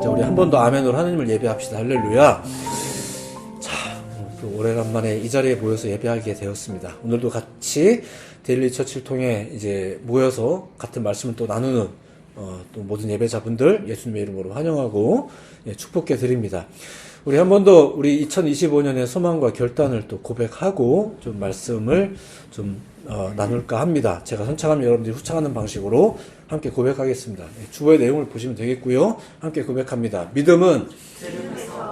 자, 우리 한 번 더 아멘으로 하나님을 예배합시다. 할렐루야. 자, 또 오래간만에 이 자리에 모여서 예배하게 되었습니다. 오늘도 같이 데일리 처치를 통해 이제 모여서 같은 말씀을 또 나누는 또 모든 예배자분들 예수님의 이름으로 환영하고 축복해 드립니다. 우리 한 번 더 우리 2025년의 소망과 결단을 또 고백하고 좀 말씀을 좀 나눌까 합니다. 제가 선창하면 여러분들이 후창하는 방식으로 함께 고백하겠습니다. 주보의 내용을 보시면 되겠고요. 함께 고백합니다. 믿음은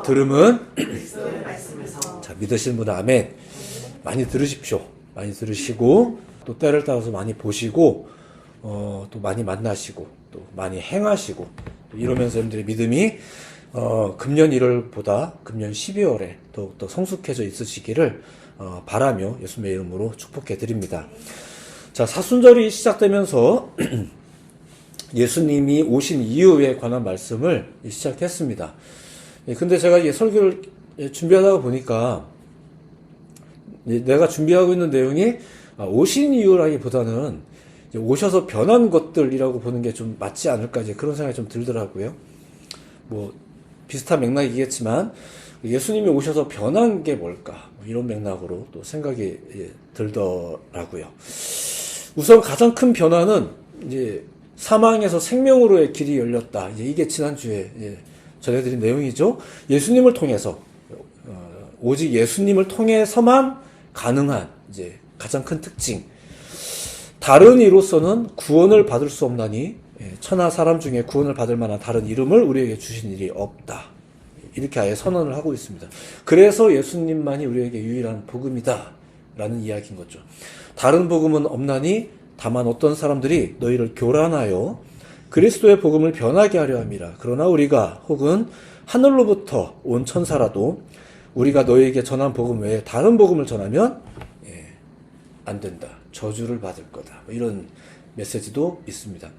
들음은 자, 믿으시는 분은 아멘. 많이 들으십시오. 많이 들으시고 또 때를 따라서 많이 보시고 또 많이 만나시고 또 많이 행하시고 또 이러면서 여러분들의 믿음이 금년 1월보다 금년 12월에 더욱더 성숙해져 있으시기를 바라며 예수님의 이름으로 축복해 드립니다. 자, 사순절이 시작되면서 예수님이 오신 이유에 관한 말씀을 시작했습니다. 근데 제가 이 설교를 준비하다 보니까 내가 준비하고 있는 내용이 오신 이유라기보다는 오셔서 변한 것들이라고 보는 게 좀 맞지 않을까 이제 그런 생각이 좀 들더라고요. 뭐 비슷한 맥락이겠지만 예수님이 오셔서 변한 게 뭘까 이런 맥락으로 또 생각이 들더라고요. 우선 가장 큰 변화는 이제 사망에서 생명으로의 길이 열렸다. 이제 이게 지난주에 전해드린 내용이죠. 예수님을 통해서 오직 예수님을 통해서만 가능한 이제 가장 큰 특징. 다른 이로서는 구원을 받을 수 없나니 천하 사람 중에 구원을 받을 만한 다른 이름을 우리에게 주신 일이 없다. 이렇게 아예 선언을 하고 있습니다. 그래서 예수님만이 우리에게 유일한 복음이다 라는 이야기인 거죠. 다른 복음은 없나니 다만 어떤 사람들이 너희를 교란하여 그리스도의 복음을 변하게 하려 함이라. 그러나 우리가 혹은 하늘로부터 온 천사라도 우리가 너희에게 전한 복음 외에 다른 복음을 전하면 안 된다. 저주를 받을 거다. 이런 메시지도 있습니다.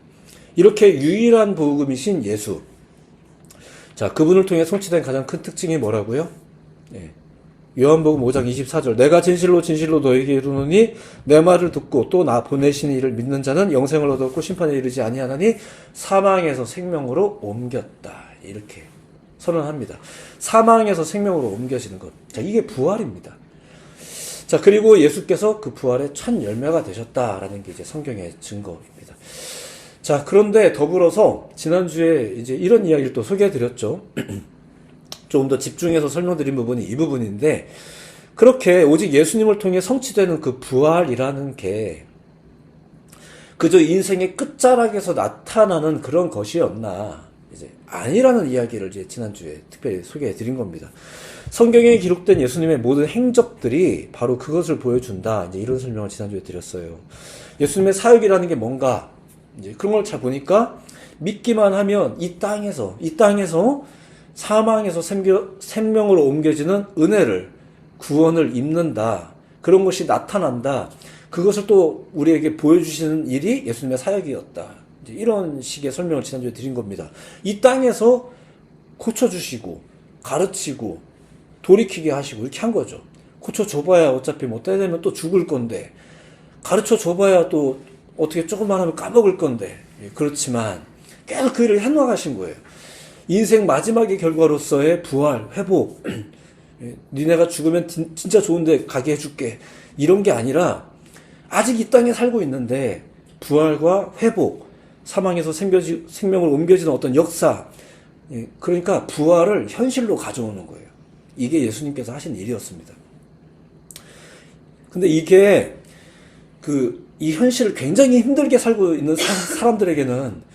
이렇게 유일한 복음이신 예수. 자, 그분을 통해 성취된 가장 큰 특징이 뭐라고요? 요한복음 5장 24절. 내가 진실로 진실로 너에게 이르노니 내 말을 듣고 또 나 보내신 이를 믿는 자는 영생을 얻었고 심판에 이르지 아니하나니 사망에서 생명으로 옮겼다. 이렇게 선언합니다. 사망에서 생명으로 옮겨지는 것. 자, 이게 부활입니다. 자, 그리고 예수께서 그 부활의 첫 열매가 되셨다라는 게 이제 성경의 증거입니다. 자, 그런데 더불어서 지난주에 이제 이런 이야기를 또 소개해 드렸죠. 조금 더 집중해서 설명드린 부분이 이 부분인데, 그렇게 오직 예수님을 통해 성취되는 그 부활이라는 게 그저 인생의 끝자락에서 나타나는 그런 것이었나, 이제 아니라는 이야기를 이제 지난주에 특별히 소개해 드린 겁니다. 성경에 기록된 예수님의 모든 행적들이 바로 그것을 보여준다. 이제 이런 설명을 지난주에 드렸어요. 예수님의 사역이라는 게 뭔가, 이제 그런 걸 잘 보니까 믿기만 하면 이 땅에서 사망에서 생명으로 옮겨지는 은혜를, 구원을 입는다. 그런 것이 나타난다. 그것을 또 우리에게 보여주시는 일이 예수님의 사역이었다. 이제 이런 식의 설명을 지난주에 드린 겁니다. 이 땅에서 고쳐주시고, 가르치고, 돌이키게 하시고, 이렇게 한 거죠. 고쳐줘봐야 어차피 뭐 때 되면 또 죽을 건데, 가르쳐줘봐야 또 어떻게 조금만 하면 까먹을 건데, 그렇지만 계속 그 일을 해나가신 거예요. 인생 마지막의 결과로서의 부활, 회복, 니네가 죽으면 진짜 좋은데 가게 해줄게, 이런 게 아니라 아직 이 땅에 살고 있는데 부활과 회복, 사망에서 생명을 옮겨지는 어떤 역사, 그러니까 부활을 현실로 가져오는 거예요. 이게 예수님께서 하신 일이었습니다. 근데 이게 이 현실을 굉장히 힘들게 살고 있는 사람들에게는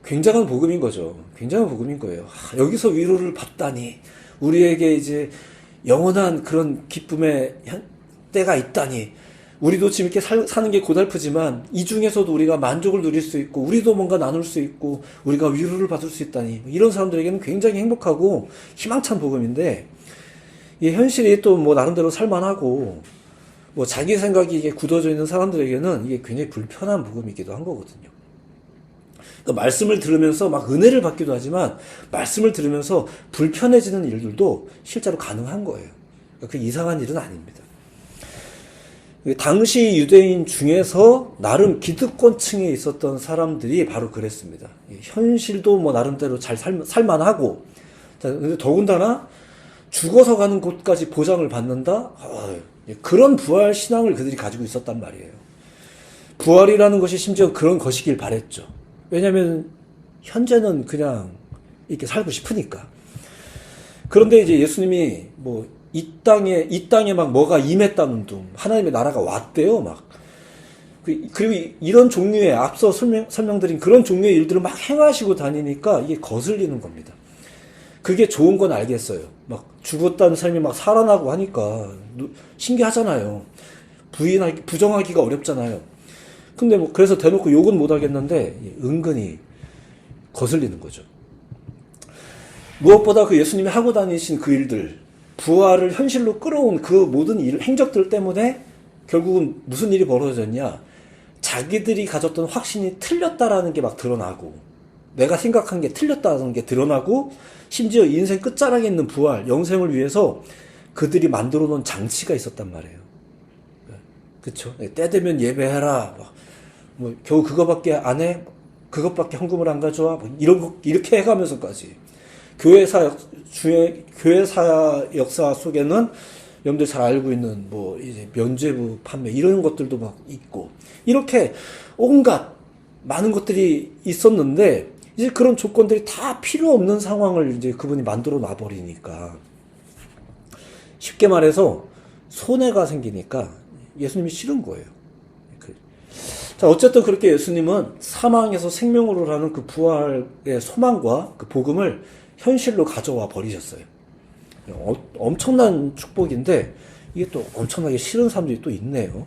굉장한 복음인 거죠. 굉장한 복음인 거예요. 여기서 위로를 받다니, 우리에게 이제 영원한 그런 기쁨의 때가 있다니, 우리도 지금 이렇게 사는 게 고달프지만 이 중에서도 우리가 만족을 누릴 수 있고 우리도 뭔가 나눌 수 있고 우리가 위로를 받을 수 있다니, 이런 사람들에게는 굉장히 행복하고 희망찬 복음인데, 이 현실이 또 뭐 나름대로 살만하고 뭐 자기 생각이 이게 굳어져 있는 사람들에게는 이게 굉장히 불편한 복음이기도 한 거거든요. 그러니까 말씀을 들으면서 막 은혜를 받기도 하지만 말씀을 들으면서 불편해지는 일들도 실제로 가능한 거예요. 그러니까 그 이상한 일은 아닙니다. 당시 유대인 중에서 나름 기득권층에 있었던 사람들이 바로 그랬습니다. 현실도 뭐 나름대로 잘 살만하고, 근데 더군다나 죽어서 가는 곳까지 보장을 받는다? 그런 부활 신앙을 그들이 가지고 있었단 말이에요. 부활이라는 것이 심지어 그런 것이길 바랬죠. 왜냐하면 현재는 그냥 이렇게 살고 싶으니까. 그런데 이제 예수님이 뭐 이 땅에 막 뭐가 임했다는 둥, 하나님의 나라가 왔대요, 막. 그리고 이런 종류의 앞서 설명드린 그런 종류의 일들을 막 행하시고 다니니까 이게 거슬리는 겁니다. 그게 좋은 건 알겠어요. 막 죽었다는 사람이 막 살아나고 하니까 신기하잖아요. 부정하기가 어렵잖아요. 근데 뭐 그래서 대놓고 욕은 못 하겠는데 은근히 거슬리는 거죠. 무엇보다 그 예수님이 하고 다니신 그 일들, 부활을 현실로 끌어온 그 모든 행적들 때문에 결국은 무슨 일이 벌어졌냐? 자기들이 가졌던 확신이 틀렸다라는 게 막 드러나고, 내가 생각한 게 틀렸다는 게 드러나고, 심지어 인생 끝자락에 있는 부활, 영생을 위해서 그들이 만들어 놓은 장치가 있었단 말이에요. 그쵸? 때 되면 예배해라. 뭐 겨우 그거밖에 안 해? 그것밖에 헌금을 안 가져와? 뭐 이렇게 해가면서까지. 교회사 역사 속에는 여러분들 잘 알고 있는 뭐 이제 면죄부 판매 이런 것들도 막 있고, 이렇게 온갖 많은 것들이 있었는데 이제 그런 조건들이 다 필요 없는 상황을 이제 그분이 만들어 놔버리니까, 쉽게 말해서 손해가 생기니까 예수님이 싫은 거예요. 자, 어쨌든 그렇게 예수님은 사망에서 생명으로 라는 그 부활의 소망과 그 복음을 현실로 가져와 버리셨어요. 엄청난 축복인데 이게 또 엄청나게 싫은 사람들이 또 있네요.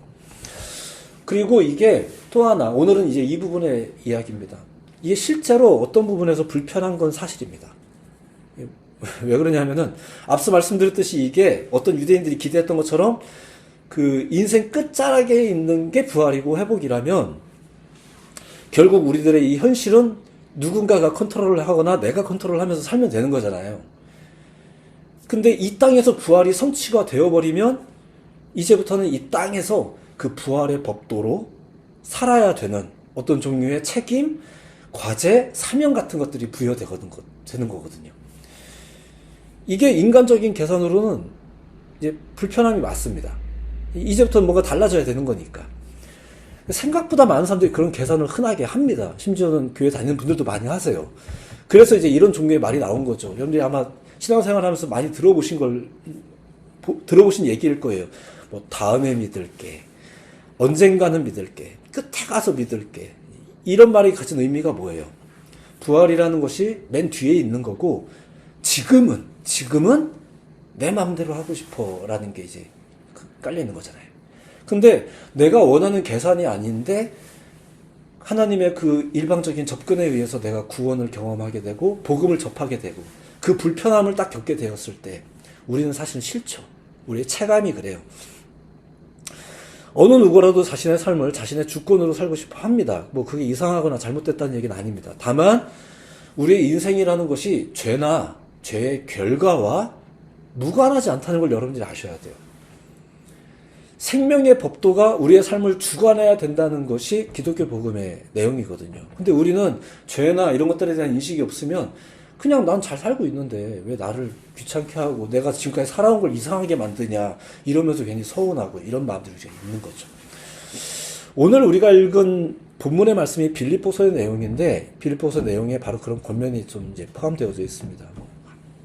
그리고 이게 또 하나, 오늘은 이제 이 부분의 이야기입니다. 이게 실제로 어떤 부분에서 불편한 건 사실입니다. 왜 그러냐면은 앞서 말씀드렸듯이 이게 어떤 유대인들이 기대했던 것처럼 그 인생 끝자락에 있는 게 부활이고 회복이라면, 결국 우리들의 이 현실은 누군가가 컨트롤을 하거나 내가 컨트롤을 하면서 살면 되는 거잖아요. 근데 이 땅에서 부활이 성취가 되어버리면 이제부터는 이 땅에서 그 부활의 법도로 살아야 되는 어떤 종류의 책임, 과제, 사명 같은 것들이 부여되는 거거든요. 이게 인간적인 계산으로는 이제 불편함이 맞습니다. 이제부터는 뭔가 달라져야 되는 거니까. 생각보다 많은 사람들이 그런 계산을 흔하게 합니다. 심지어는 교회 다니는 분들도 많이 하세요. 그래서 이제 이런 종류의 말이 나온 거죠. 여러분들이 아마 신앙생활 하면서 많이 들어보신 얘기일 거예요. 뭐, 다음에 믿을게. 언젠가는 믿을게. 끝에 가서 믿을게. 이런 말이 가진 의미가 뭐예요? 부활이라는 것이 맨 뒤에 있는 거고, 지금은 내 마음대로 하고 싶어. 라는 게 이제 깔려 있는 거잖아요. 근데 내가 원하는 계산이 아닌데 하나님의 그 일방적인 접근에 의해서 내가 구원을 경험하게 되고 복음을 접하게 되고 그 불편함을 딱 겪게 되었을 때 우리는 사실은 싫죠. 우리의 체감이 그래요. 어느 누구라도 자신의 삶을 자신의 주권으로 살고 싶어 합니다. 뭐 그게 이상하거나 잘못됐다는 얘기는 아닙니다. 다만 우리의 인생이라는 것이 죄나 죄의 결과와 무관하지 않다는 걸 여러분들이 아셔야 돼요. 생명의 법도가 우리의 삶을 주관해야 된다는 것이 기독교 복음의 내용이거든요. 근데 우리는 죄나 이런 것들에 대한 인식이 없으면 그냥 난 잘 살고 있는데 왜 나를 귀찮게 하고 내가 지금까지 살아온 걸 이상하게 만드냐 이러면서 괜히 서운하고 이런 마음들이 있는 거죠. 오늘 우리가 읽은 본문의 말씀이 빌립보서의 내용인데 빌립보서 내용에 바로 그런 권면이 좀 이제 포함되어져 있습니다.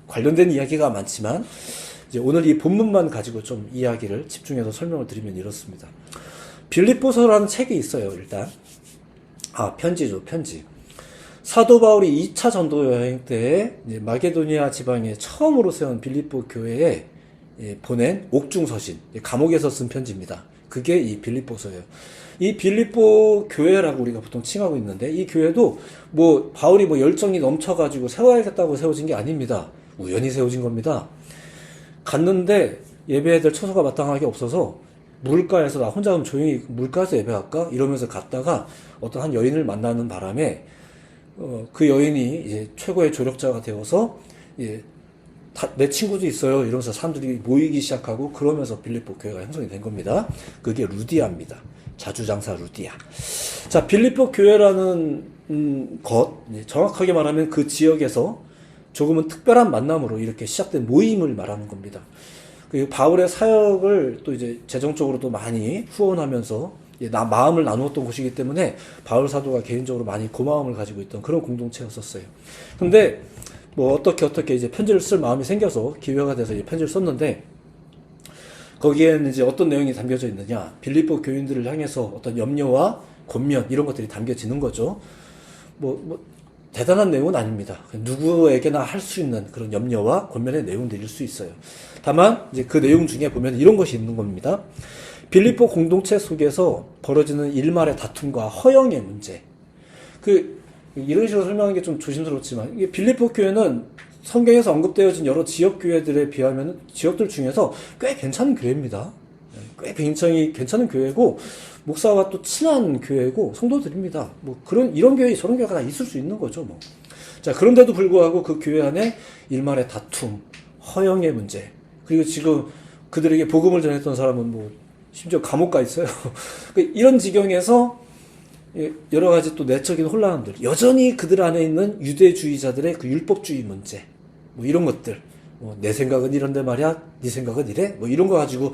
관련된 이야기가 많지만 이제 오늘 이 본문만 가지고 좀 이야기를 집중해서 설명을 드리면 이렇습니다. 빌립보서라는 책이 있어요. 일단 편지죠. 편지. 사도 바울이 2차 전도 여행 때 이제 마게도니아 지방에 처음으로 세운 빌립보 교회에 보낸 옥중서신, 감옥에서 쓴 편지입니다. 그게 이 빌립보서예요. 이 빌립보 교회라고 우리가 보통 칭하고 있는데 이 교회도 뭐 바울이 뭐 열정이 넘쳐가지고 세워야겠다고 세워진 게 아닙니다. 우연히 세워진 겁니다. 갔는데 예배해야 될 처소가 마땅하게 없어서 물가에서 나 혼자 그럼 조용히 물가에서 예배할까? 이러면서 갔다가 어떤 한 여인을 만나는 바람에 그 여인이 이제 최고의 조력자가 되어서 내 친구도 있어요. 이러면서 사람들이 모이기 시작하고 그러면서 빌립보 교회가 형성이 된 겁니다. 그게 루디아입니다. 자주장사 루디아. 자, 빌립보 교회라는 것, 정확하게 말하면 그 지역에서 조금은 특별한 만남으로 이렇게 시작된 모임을 말하는 겁니다. 그 바울의 사역을 또 이제 재정적으로도 많이 후원하면서 마음을 나누었던 곳이기 때문에 바울 사도가 개인적으로 많이 고마움을 가지고 있던 그런 공동체였었어요. 근데 뭐 어떻게 이제 편지를 쓸 마음이 생겨서 기회가 돼서 이제 편지를 썼는데, 거기에는 이제 어떤 내용이 담겨져 있느냐, 빌립보 교인들을 향해서 어떤 염려와 권면 이런 것들이 담겨지는 거죠. 뭐 대단한 내용은 아닙니다. 누구에게나 할 수 있는 그런 염려와 권면의 내용들일 수 있어요. 다만 이제 그 내용 중에 보면 이런 것이 있는 겁니다. 빌립보 공동체 속에서 벌어지는 일말의 다툼과 허영의 문제. 이런 식으로 설명하는 게 좀 조심스럽지만, 이게 빌립보 교회는 성경에서 언급되어진 여러 지역 교회들에 비하면 지역들 중에서 꽤 괜찮은 교회입니다. 꽤 굉장히 괜찮은 교회고, 목사와 또 친한 교회고, 성도들입니다. 뭐 이런 교회, 저런 교회가 다 있을 수 있는 거죠, 뭐. 자, 그런데도 불구하고 그 교회 안에 일말의 다툼, 허영의 문제, 그리고 지금 그들에게 복음을 전했던 사람은 뭐 심지어 감옥 가 있어요. 이런 지경에서 여러 가지 또 내적인 혼란들, 여전히 그들 안에 있는 유대주의자들의 그 율법주의 문제, 뭐 이런 것들, 내 생각은 이런데 말이야, 네 생각은 이래, 뭐 이런 거 가지고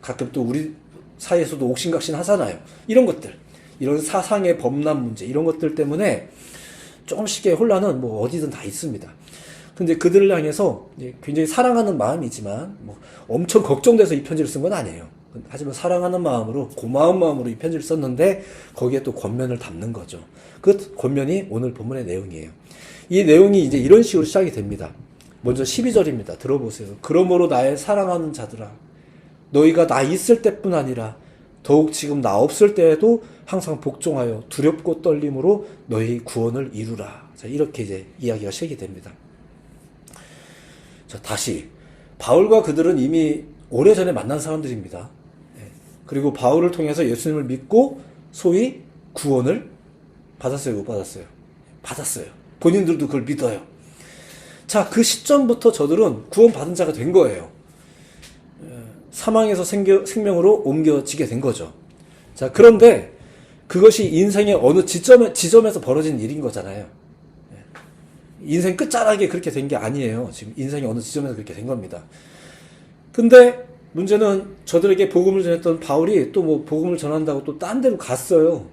가끔 또 우리 사이에서도 옥신각신 하잖아요. 이런 것들, 이런 사상의 범람 문제, 이런 것들 때문에 조금씩의 혼란은 뭐 어디든 다 있습니다. 근데 그들을 향해서 굉장히 사랑하는 마음이지만 뭐 엄청 걱정돼서 이 편지를 쓴 건 아니에요. 하지만 사랑하는 마음으로, 고마운 마음으로 이 편지를 썼는데 거기에 또 권면을 담는 거죠. 그 권면이 오늘 본문의 내용이에요. 이 내용이 이제 이런 식으로 시작이 됩니다. 먼저 12절입니다. 들어보세요. 그러므로 나의 사랑하는 자들아, 너희가 나 있을 때뿐 아니라 더욱 지금 나 없을 때에도 항상 복종하여 두렵고 떨림으로 너희 구원을 이루라. 자, 이렇게 이제 이야기가 시작이 됩니다. 자, 다시 바울과 그들은 이미 오래전에 만난 사람들입니다. 그리고 바울을 통해서 예수님을 믿고 소위 구원을 받았어요, 못 받았어요? 받았어요. 본인들도 그걸 믿어요. 자, 그 시점부터 저들은 구원받은 자가 된 거예요. 사망에서 생명으로 옮겨지게 된 거죠. 자, 그런데 그것이 인생의 어느 지점에서 벌어진 일인 거잖아요. 인생 끝자락에 그렇게 된 게 아니에요. 지금 인생의 어느 지점에서 그렇게 된 겁니다. 근데 문제는 저들에게 복음을 전했던 바울이 또 뭐 복음을 전한다고 또 딴 데로 갔어요.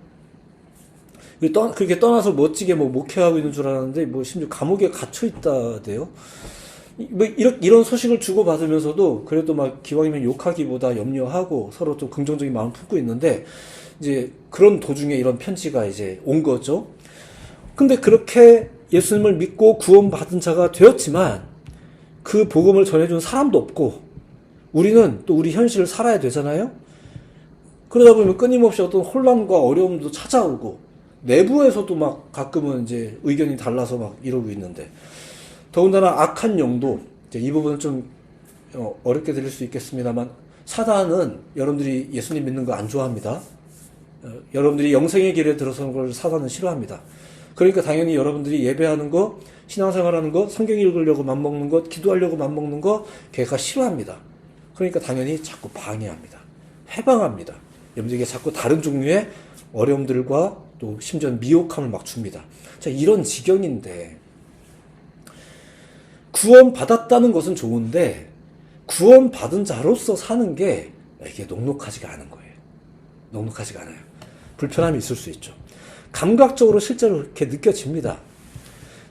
그렇게 떠나서 멋지게 뭐 목회하고 있는 줄 알았는데 뭐 심지어 감옥에 갇혀 있다대요. 뭐 이런 소식을 주고받으면서도 그래도 막 기왕이면 욕하기보다 염려하고 서로 좀 긍정적인 마음을 품고 있는데, 이제 그런 도중에 이런 편지가 이제 온 거죠. 근데 그렇게 예수님을 믿고 구원받은 자가 되었지만 그 복음을 전해준 사람도 없고, 우리는 또 우리 현실을 살아야 되잖아요. 그러다 보면 끊임없이 어떤 혼란과 어려움도 찾아오고, 내부에서도 막 가끔은 이제 의견이 달라서 막 이러고 있는데, 더군다나 악한 영도, 이제 이 부분은 좀 어렵게 들릴 수 있겠습니다만, 사단은 여러분들이 예수님 믿는 거 안 좋아합니다. 여러분들이 영생의 길에 들어서는 걸 사단은 싫어합니다. 그러니까 당연히 여러분들이 예배하는 거, 신앙생활하는 거, 성경 읽으려고 맘먹는 것, 기도하려고 맘먹는 거 걔가 싫어합니다. 그러니까 당연히 자꾸 방해합니다. 해방합니다. 여러분들에게 자꾸 다른 종류의 어려움들과 또 심지어 미혹함을 막 줍니다. 자, 이런 지경인데, 구원받았다는 것은 좋은데 구원받은 자로서 사는 게 이게 녹록하지가 않은 거예요. 녹록하지가 않아요. 불편함이 있을 수 있죠. 감각적으로 실제로 그렇게 느껴집니다.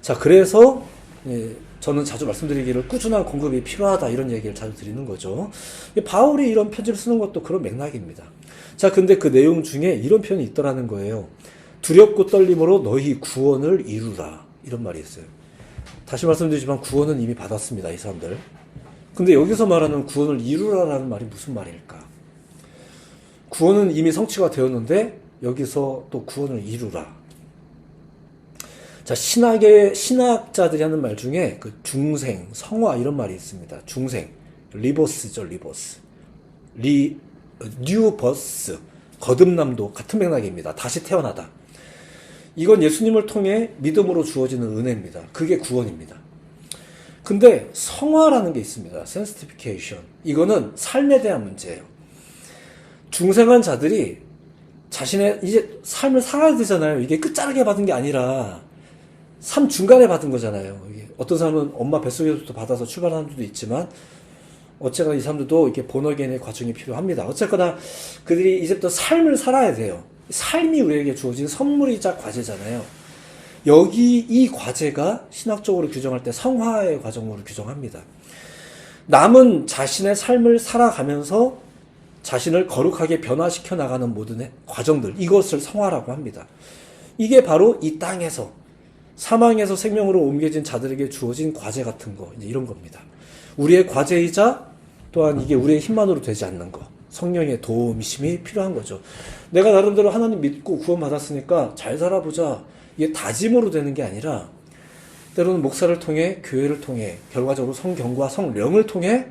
자, 그래서 저는 자주 말씀드리기를 꾸준한 공급이 필요하다, 이런 얘기를 자주 드리는 거죠. 바울이 이런 편지를 쓰는 것도 그런 맥락입니다. 자, 근데 그 내용 중에 이런 표현이 있더라는 거예요. 두렵고 떨림으로 너희 구원을 이루라, 이런 말이 있어요. 다시 말씀드리지만 구원은 이미 받았습니다, 이 사람들. 근데 여기서 말하는 구원을 이루라라는 말이 무슨 말일까? 구원은 이미 성취가 되었는데 여기서 또 구원을 이루라. 자, 신학자들이 하는 말 중에 그 중생, 성화 이런 말이 있습니다. 중생, 리버스죠, 리버스. 뉴버스, 거듭남도 같은 맥락입니다. 다시 태어나다. 이건 예수님을 통해 믿음으로 주어지는 은혜입니다. 그게 구원입니다. 근데 성화라는 게 있습니다. sanctification. 이거는 삶에 대한 문제예요. 중생한 자들이 자신의 이제 삶을 살아야 되잖아요. 이게 끝자락에 받은 게 아니라 삶 중간에 받은 거잖아요. 이게 어떤 사람은 엄마 뱃속에서부터 받아서 출발하는 사람들도 있지만 어쨌거나 이 사람들도 이렇게 본어게인의 과정이 필요합니다. 어쨌거나 그들이 이제부터 삶을 살아야 돼요. 삶이 우리에게 주어진 선물이자 과제잖아요. 여기 이 과제가 신학적으로 규정할 때 성화의 과정으로 규정합니다. 남은 자신의 삶을 살아가면서 자신을 거룩하게 변화시켜 나가는 모든 과정들, 이것을 성화라고 합니다. 이게 바로 이 땅에서 사망에서 생명으로 옮겨진 자들에게 주어진 과제 같은 거, 이제 이런 겁니다. 우리의 과제이자 또한 이게 우리의 힘만으로 되지 않는 거, 성령의 도움이심이 필요한 거죠. 내가 나름대로 하나님 믿고 구원받았으니까 잘 살아보자, 이게 다짐으로 되는 게 아니라 때로는 목사를 통해, 교회를 통해, 결과적으로 성경과 성령을 통해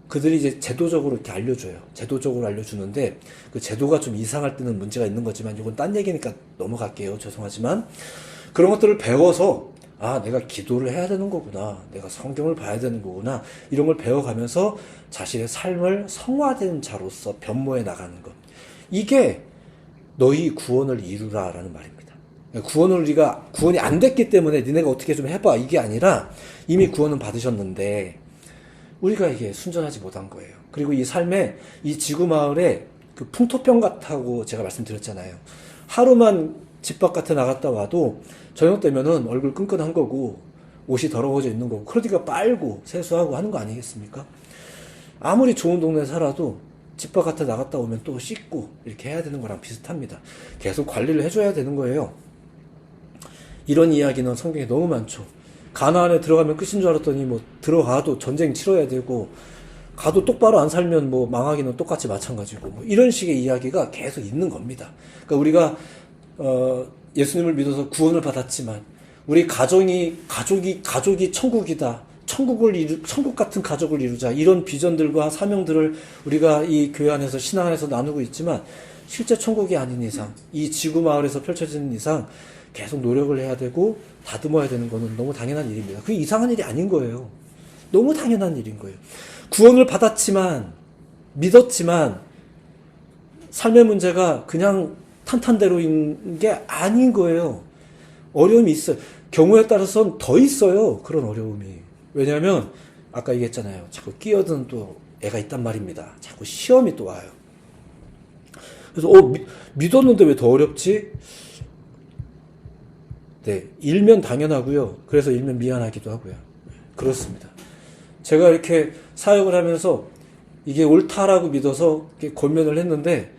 그들이 이제 제도적으로 이렇게 알려줘요. 제도적으로 알려주는데 그 제도가 좀 이상할 때는 문제가 있는 거지만 이건 딴 얘기니까 넘어갈게요. 죄송하지만 그런 것들을 배워서 아, 내가 기도를 해야 되는 거구나. 내가 성경을 봐야 되는 거구나. 이런 걸 배워가면서 자신의 삶을 성화된 자로서 변모해 나가는 것. 이게 너희 구원을 이루라라는 말입니다. 구원이 안 됐기 때문에 니네가 어떻게 좀 해봐. 이게 아니라 이미 구원은 받으셨는데 우리가 이게 순전하지 못한 거예요. 그리고 이 삶에 이 지구 마을에 그 풍토병 같다고 제가 말씀드렸잖아요. 하루만 집 바깥에 나갔다 와도 저녁 되면은 얼굴 끈끈한 거고 옷이 더러워져 있는 거고 그러니까 빨고 세수하고 하는 거 아니겠습니까? 아무리 좋은 동네에 살아도 집 바깥에 나갔다 오면 또 씻고 이렇게 해야 되는 거랑 비슷합니다. 계속 관리를 해줘야 되는 거예요. 이런 이야기는 성경에 너무 많죠. 가나안에 들어가면 끝인 줄 알았더니 뭐 들어가도 전쟁 치러야 되고 가도 똑바로 안 살면 뭐 망하기는 똑같이 마찬가지고 뭐 이런 식의 이야기가 계속 있는 겁니다. 그러니까 우리가 예수님을 믿어서 구원을 받았지만 우리 가족이 천국이다. 천국 같은 가족을 이루자. 이런 비전들과 사명들을 우리가 이 교회 안에서 신앙 안에서 나누고 있지만 실제 천국이 아닌 이상 이 지구 마을에서 펼쳐지는 이상 계속 노력을 해야 되고 다듬어야 되는 거는 너무 당연한 일입니다. 그게 이상한 일이 아닌 거예요. 너무 당연한 일인 거예요. 구원을 받았지만 믿었지만 삶의 문제가 그냥 탄탄대로인 게 아닌 거예요. 어려움이 있어요. 경우에 따라서는 더 있어요. 그런 어려움이. 왜냐하면 아까 얘기했잖아요. 자꾸 끼어든 또 애가 있단 말입니다. 자꾸 시험이 또 와요. 그래서 믿었는데 왜 더 어렵지? 네, 일면 당연하고요. 그래서 일면 미안하기도 하고요. 그렇습니다. 제가 이렇게 사역을 하면서 이게 옳다라고 믿어서 이렇게 권면을 했는데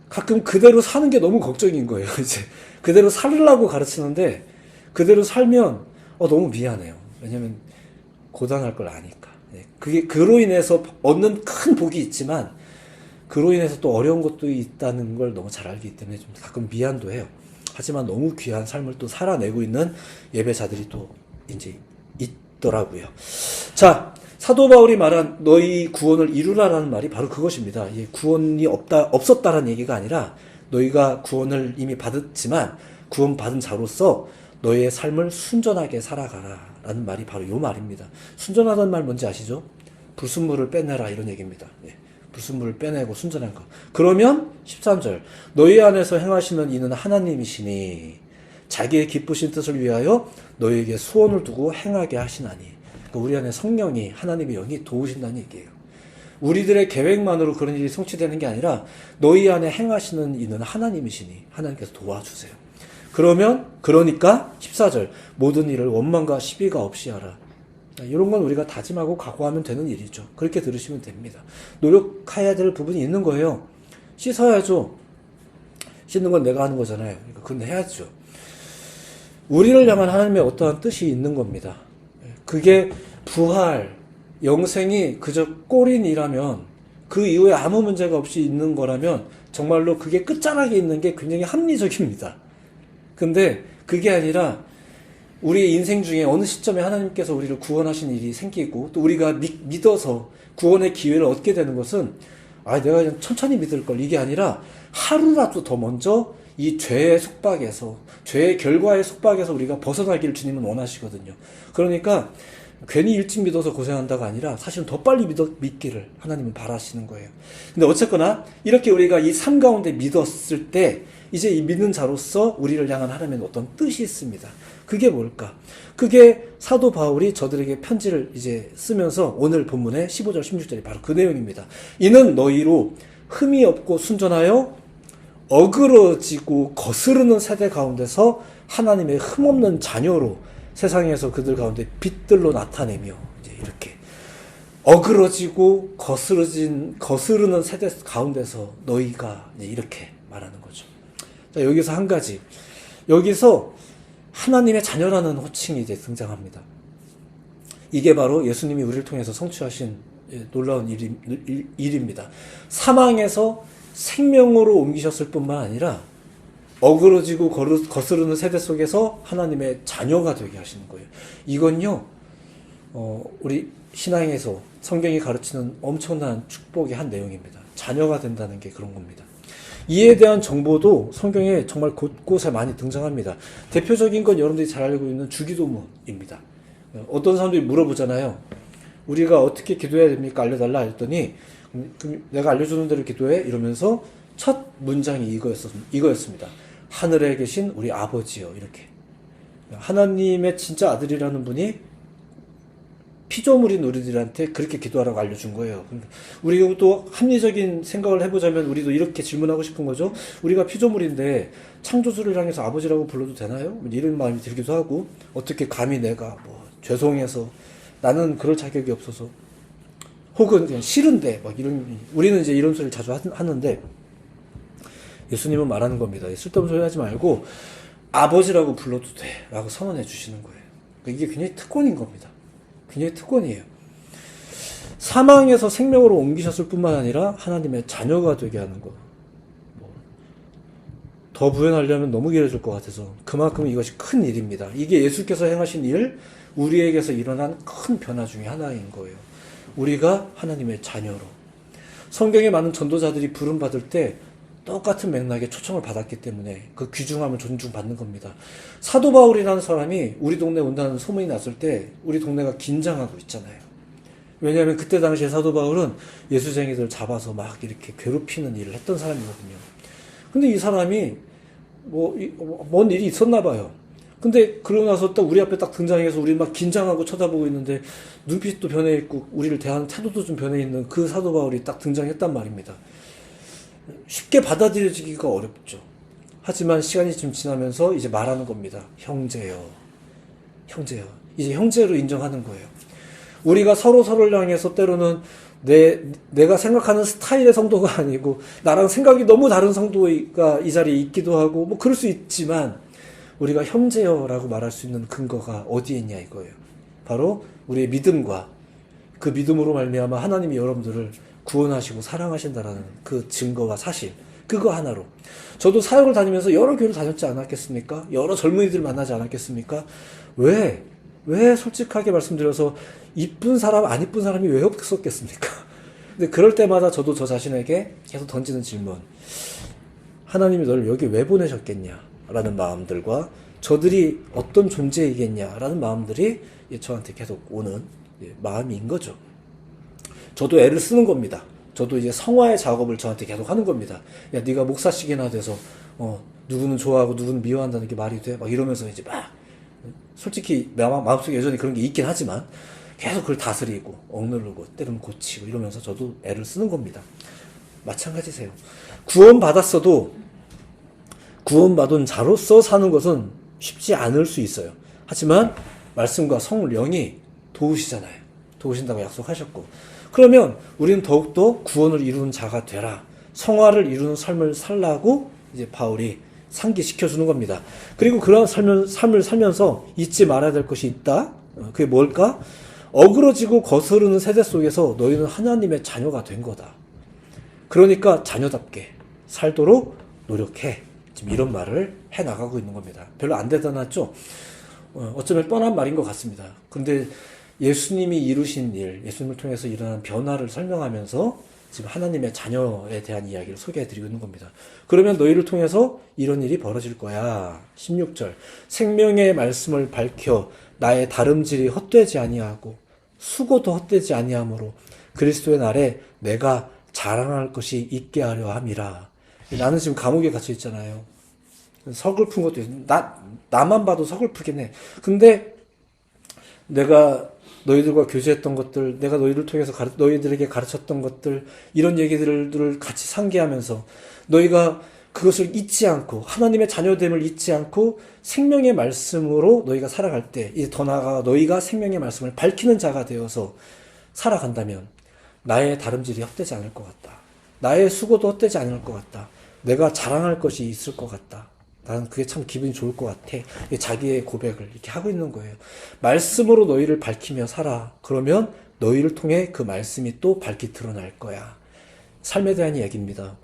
가끔 그대로 사는 게 너무 걱정인 거예요. 이제 그대로 살으려고 가르치는데 그대로 살면 너무 미안해요. 왜냐면 고단할 걸 아니까. 그게 그로 인해서 얻는 큰 복이 있지만 그로 인해서 또 어려운 것도 있다는 걸 너무 잘 알기 때문에 좀 가끔 미안도 해요. 하지만 너무 귀한 삶을 또 살아내고 있는 예배자들이 또 이제 있더라고요. 자, 사도 바울이 말한 너희 구원을 이루라라는 말이 바로 그것입니다. 구원이 없었다라는 얘기가 아니라 너희가 구원을 이미 받았지만 구원받은 자로서 너희의 삶을 순전하게 살아가라라는 말이 바로 이 말입니다. 순전하다는 말 뭔지 아시죠? 불순물을 빼내라 이런 얘기입니다. 불순물을 빼내고 순전한 것. 그러면 13절 너희 안에서 행하시는 이는 하나님이시니 자기의 기쁘신 뜻을 위하여 너희에게 소원을 두고 행하게 하시나니. 그러니까 우리 안에 성령이 하나님의 영이 도우신다는 얘기예요. 우리들의 계획만으로 그런 일이 성취되는 게 아니라 너희 안에 행하시는 이는 하나님이시니 하나님께서 도와주세요. 그러니까 14절 모든 일을 원망과 시비가 없이 하라. 이런 건 우리가 다짐하고 각오하면 되는 일이죠. 그렇게 들으시면 됩니다. 노력해야 될 부분이 있는 거예요. 씻어야죠. 씻는 건 내가 하는 거잖아요. 그러니까 그건 해야죠. 우리를 향한 하나님의 어떠한 뜻이 있는 겁니다. 그게 부활, 영생이 그저 꼴인이라면 그 이후에 아무 문제가 없이 있는 거라면 정말로 그게 끝자락에 있는 게 굉장히 합리적입니다. 근데 그게 아니라 우리의 인생 중에 어느 시점에 하나님께서 우리를 구원하신 일이 생기고 또 우리가 믿어서 구원의 기회를 얻게 되는 것은 내가 그냥 천천히 믿을 걸 이게 아니라 하루라도 더 먼저 이 죄의 속박에서, 죄의 결과의 속박에서 우리가 벗어나기를 주님은 원하시거든요. 그러니까 괜히 일찍 믿어서 고생한다가 아니라 사실은 더 빨리 믿기를 하나님은 바라시는 거예요. 근데 어쨌거나 이렇게 우리가 이 삶 가운데 믿었을 때 이제 이 믿는 자로서 우리를 향한 하나님의 어떤 뜻이 있습니다. 그게 뭘까? 그게 사도 바울이 저들에게 편지를 이제 쓰면서 오늘 본문의 15절 16절이 바로 그 내용입니다. 이는 너희로 흠이 없고 순전하여 어그러지고 거스르는 세대 가운데서 하나님의 흠없는 자녀로 세상에서 그들 가운데 빛들로 나타내며 이제 이렇게 어그러지고 거스르는 세대 가운데서 너희가 이제 이렇게 말하는 거죠. 자, 여기서 한 가지. 여기서 하나님의 자녀라는 호칭이 이제 등장합니다. 이게 바로 예수님이 우리를 통해서 성취하신 놀라운 일입니다. 사망에서 생명으로 옮기셨을 뿐만 아니라 어그러지고 거스르는 세대 속에서 하나님의 자녀가 되게 하시는 거예요. 이건요, 우리 신앙에서 성경이 가르치는 엄청난 축복의 한 내용입니다. 자녀가 된다는 게 그런 겁니다. 이에 대한 정보도 성경에 정말 곳곳에 많이 등장합니다. 대표적인 건 여러분들이 잘 알고 있는 주기도문입니다. 어떤 사람들이 물어보잖아요. 우리가 어떻게 기도해야 됩니까? 알려달라 했더니 그럼 내가 알려주는 대로 기도해? 이러면서 첫 문장이 이거였습니다. 하늘에 계신 우리 아버지요. 이렇게. 하나님의 진짜 아들이라는 분이 피조물인 우리들한테 그렇게 기도하라고 알려준 거예요. 우리가 또 합리적인 생각을 해보자면 우리도 이렇게 질문하고 싶은 거죠. 우리가 피조물인데 창조주를 향해서 아버지라고 불러도 되나요? 이런 마음이 들기도 하고, 어떻게 감히 내가 죄송해서 나는 그럴 자격이 없어서, 혹은 그냥 싫은데 우리는 이제 이런 소리를 자주 하는데, 예수님은 말하는 겁니다. 쓸데없는 소리 하지 말고 아버지라고 불러도 돼 라고 선언해 주시는 거예요. 그러니까 이게 굉장히 특권인 겁니다. 굉장히 특권이에요. 사망에서 생명으로 옮기셨을 뿐만 아니라 하나님의 자녀가 되게 하는 것. 더 부연하려면 너무 길어질 것 같아서 그만큼 이것이 큰 일입니다. 이게 예수께서 행하신 일, 우리에게서 일어난 큰 변화 중에 하나인 거예요. 우리가 하나님의 자녀로. 성경에 많은 전도자들이 부름받을 때 똑같은 맥락에 초청을 받았기 때문에 그 귀중함을 존중받는 겁니다. 사도 바울이라는 사람이 우리 동네에 온다는 소문이 났을 때 우리 동네가 긴장하고 있잖아요. 왜냐하면 그때 당시에 사도 바울은 예수쟁이들 잡아서 막 이렇게 괴롭히는 일을 했던 사람이거든요. 근데 이 사람이 뭔 일이 있었나 봐요. 근데 그러고 나서 딱 우리 앞에 딱 등장해서 우리 막 긴장하고 쳐다보고 있는데 눈빛도 변해 있고 우리를 대하는 태도도 좀 변해 있는 그 사도 바울이 딱 등장했단 말입니다. 쉽게 받아들여지기가 어렵죠. 하지만 시간이 좀 지나면서 이제 말하는 겁니다. 형제요. 이제 형제로 인정하는 거예요. 우리가 서로를 향해서 때로는 내가 생각하는 스타일의 성도가 아니고 나랑 생각이 너무 다른 성도가 이 자리에 있기도 하고 그럴 수 있지만 우리가 형제요라고 말할 수 있는 근거가 어디에 있냐 이거예요. 바로 우리의 믿음과 그 믿음으로 말미암아 하나님이 여러분들을 구원하시고 사랑하신다라는 그 증거와 사실, 그거 하나로. 저도 사역을 다니면서 여러 교회를 다녔지 않았겠습니까? 여러 젊은이들 만나지 않았겠습니까? 왜 솔직하게 말씀드려서 이쁜 사람, 안 이쁜 사람이 왜 없었겠습니까? 근데 그럴 때마다 저도 저 자신에게 계속 던지는 질문. 하나님이 너를 여기 왜 보내셨겠냐? 라는 마음들과 저들이 어떤 존재이겠냐? 라는 마음들이 저한테 계속 오는 마음인 거죠. 저도 애를 쓰는 겁니다. 저도 이제 성화의 작업을 저한테 계속 하는 겁니다. 야, 네가 목사식이나 돼서 누구는 좋아하고 누구는 미워한다는 게 말이 돼? 막 이러면서 이제 막 솔직히 마음속에 여전히 그런 게 있긴 하지만 계속 그걸 다스리고 억누르고 때로는 고치고 이러면서 저도 애를 쓰는 겁니다. 마찬가지세요. 구원받았어도 구원받은 자로서 사는 것은 쉽지 않을 수 있어요. 하지만 말씀과 성령이 도우시잖아요. 도우신다고 약속하셨고, 그러면 우리는 더욱더 구원을 이루는 자가 되라, 성화를 이루는 삶을 살라고 이제 바울이 상기시켜주는 겁니다. 그리고 그런 삶을 살면서 잊지 말아야 될 것이 있다. 그게 뭘까? 어그러지고 거스르는 세대 속에서 너희는 하나님의 자녀가 된 거다. 그러니까 자녀답게 살도록 노력해. 지금 이런 말을 해나가고 있는 겁니다. 별로 안 대단하죠? 어쩌면 뻔한 말인 것 같습니다. 근데 예수님이 이루신 일, 예수님을 통해서 일어난 변화를 설명하면서 지금 하나님의 자녀에 대한 이야기를 소개해드리고 있는 겁니다. 그러면 너희를 통해서 이런 일이 벌어질 거야. 16절 생명의 말씀을 밝혀 나의 다름질이 헛되지 아니하고 수고도 헛되지 아니하므로 그리스도의 날에 내가 자랑할 것이 있게 하려 함이라. 나는 지금 감옥에 갇혀 있잖아요. 서글픈 것도 있어. 나만 봐도 서글프긴 해. 근데 내가 너희들과 교제했던 것들, 내가 너희를 통해서 너희들에게 가르쳤던 것들, 이런 얘기들을 같이 상기하면서 너희가 그것을 잊지 않고 하나님의 자녀됨을 잊지 않고 생명의 말씀으로 너희가 살아갈 때, 이제 더 나아가 너희가 생명의 말씀을 밝히는 자가 되어서 살아간다면 나의 다름질이 헛되지 않을 것 같다. 나의 수고도 헛되지 않을 것 같다. 내가 자랑할 것이 있을 것 같다. 나는 그게 참 기분이 좋을 것 같아. 자기의 고백을 이렇게 하고 있는 거예요. 말씀으로 너희를 밝히며 살아. 그러면 너희를 통해 그 말씀이 또 밝히 드러날 거야. 삶에 대한 이야기입니다.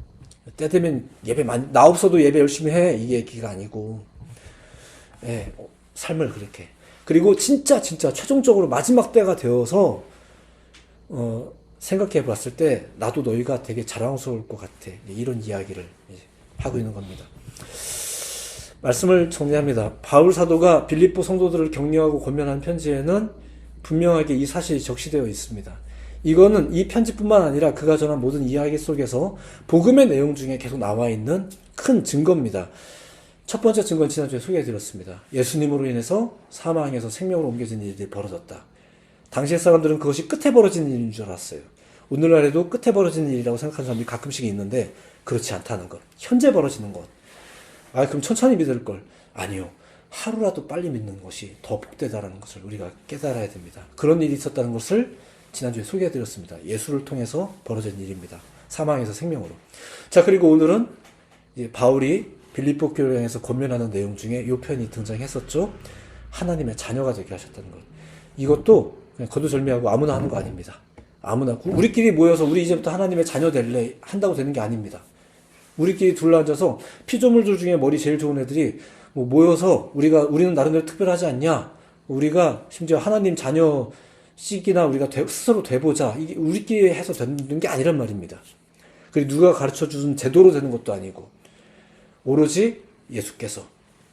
때 되면 나 없어도 예배 열심히 해. 이 얘기가 아니고. 예, 삶을 그렇게. 그리고 진짜 최종적으로 마지막 때가 되어서, 생각해 봤을 때, 나도 너희가 되게 자랑스러울 것 같아. 이런 이야기를 하고 있는 겁니다. 말씀을 정리합니다. 바울 사도가 빌립보 성도들을 격려하고 권면한 편지에는 분명하게 이 사실이 적시되어 있습니다. 이거는 이 편지뿐만 아니라 그가 전한 모든 이야기 속에서 복음의 내용 중에 계속 나와 있는 큰 증거입니다. 첫 번째 증거는 지난주에 소개해드렸습니다. 예수님으로 인해서 사망에서 생명으로 옮겨진 일들이 벌어졌다. 당시의 사람들은 그것이 끝에 벌어진 일인 줄 알았어요. 오늘날에도 끝에 벌어지는 일이라고 생각하는 사람들이 가끔씩 있는데 그렇지 않다는 것. 현재 벌어지는 것. 그럼 천천히 믿을 걸. 아니요. 하루라도 빨리 믿는 것이 더 복되다라는 것을 우리가 깨달아야 됩니다. 그런 일이 있었다는 것을 지난주에 소개해드렸습니다. 예수를 통해서 벌어진 일입니다. 사망에서 생명으로. 자, 그리고 오늘은 이제 바울이 빌립보 교회에서 권면하는 내용 중에 이 편이 등장했었죠. 하나님의 자녀가 되게 하셨다는 것. 이것도 그냥 거두절미하고 아무나 하는 거 아닙니다. 아무나. 우리끼리 모여서 우리 이제부터 하나님의 자녀 될래 한다고 되는 게 아닙니다. 우리끼리 둘러앉아서 피조물들 중에 머리 제일 좋은 애들이 모여서 우리는 나름대로 특별하지 않냐? 우리가 심지어 하나님 자녀식이나 우리가 스스로 돼보자. 이게 우리끼리 해서 되는 게 아니란 말입니다. 그리고 누가 가르쳐 준 제도로 되는 것도 아니고 오로지 예수께서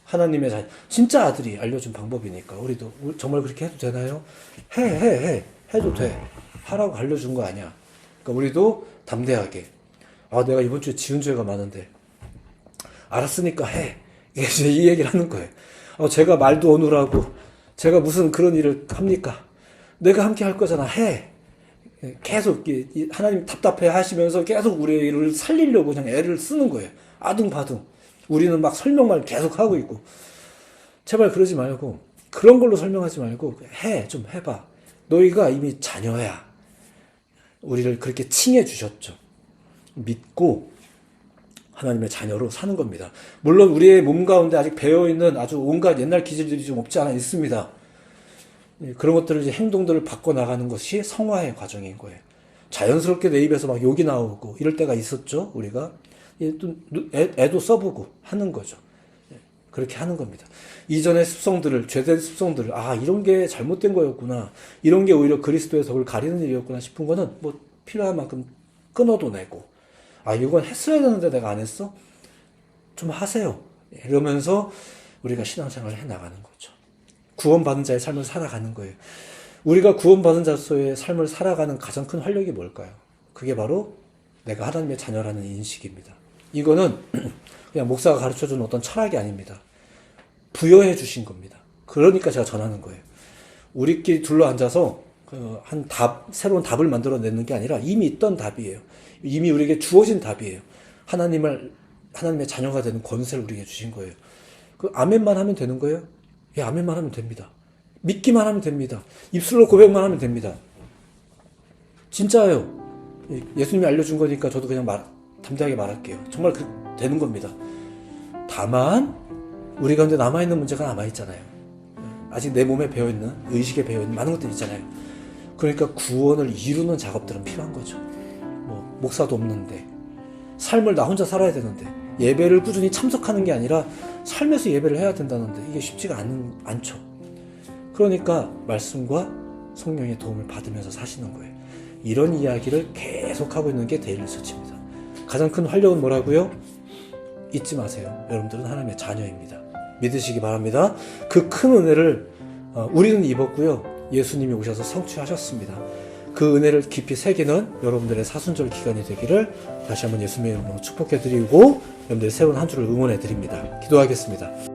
하나님의 자녀, 진짜 아들이 알려준 방법이니까 우리도 정말 그렇게 해도 되나요? 해도 돼. 하라고 알려준 거 아니야. 그러니까 우리도 담대하게 내가 이번 주에 지은 죄가 많은데 알았으니까 해. 이제 이 얘기를 하는 거예요. 제가 말도 어눌하고 제가 무슨 그런 일을 합니까? 내가 함께 할 거잖아. 해. 계속 하나님 답답해 하시면서 계속 우리를 살리려고 그냥 애를 쓰는 거예요. 아둥바둥. 우리는 막 설명만 계속 하고 있고. 제발 그러지 말고 그런 걸로 설명하지 말고 좀 해봐. 너희가 이미 자녀야. 우리를 그렇게 칭해 주셨죠. 믿고 하나님의 자녀로 사는 겁니다. 물론 우리의 몸 가운데 아직 배어있는 아주 온갖 옛날 기질들이 좀 없지 않아 있습니다. 그런 것들을 이제 행동들을 바꿔나가는 것이 성화의 과정인 거예요. 자연스럽게 내 입에서 막 욕이 나오고 이럴 때가 있었죠. 우리가 애도 써보고 하는 거죠. 그렇게 하는 겁니다. 이전의 습성들을, 죄된 습성들을, 이런 게 잘못된 거였구나. 이런 게 오히려 그리스도의 덕을 가리는 일이었구나 싶은 거는 필요한 만큼 끊어도 내고, 이건 했어야 되는데 내가 안 했어? 좀 하세요. 이러면서 우리가 신앙생활을 해나가는 거죠. 구원받은 자의 삶을 살아가는 거예요. 우리가 구원받은 자로서의 삶을 살아가는 가장 큰 활력이 뭘까요? 그게 바로 내가 하나님의 자녀라는 인식입니다. 이거는 그냥 목사가 가르쳐준 어떤 철학이 아닙니다. 부여해 주신 겁니다. 그러니까 제가 전하는 거예요. 우리끼리 둘러앉아서 새로운 답을 만들어내는 게 아니라 이미 있던 답이에요. 이미 우리에게 주어진 답이에요. 하나님의 자녀가 되는 권세를 우리에게 주신 거예요. 아멘만 하면 되는 거예요? 아멘만 하면 됩니다. 믿기만 하면 됩니다. 입술로 고백만 하면 됩니다. 진짜예요. 예수님이 알려준 거니까 저도 그냥 담대하게 말할게요. 정말 되는 겁니다. 다만 우리 가운데 남아있는 문제가 남아있잖아요. 아직 내 몸에 배어있는, 의식에 배어있는 많은 것들이 있잖아요. 그러니까 구원을 이루는 작업들은 필요한 거죠. 목사도 없는데 삶을 나 혼자 살아야 되는데 예배를 꾸준히 참석하는 게 아니라 삶에서 예배를 해야 된다는데 이게 쉽지가 않죠. 그러니까 말씀과 성령의 도움을 받으면서 사시는 거예요. 이런 이야기를 계속하고 있는 게 데일리 리서치입니다. 가장 큰 활력은 뭐라고요? 잊지 마세요. 여러분들은 하나님의 자녀입니다. 믿으시기 바랍니다. 그 큰 은혜를 우리는 입었고요. 예수님이 오셔서 성취하셨습니다. 그 은혜를 깊이 새기는 여러분들의 사순절 기간이 되기를 다시 한번 예수님의 이름으로 축복해드리고 여러분들의 새로운 한 주를 응원해드립니다. 기도하겠습니다.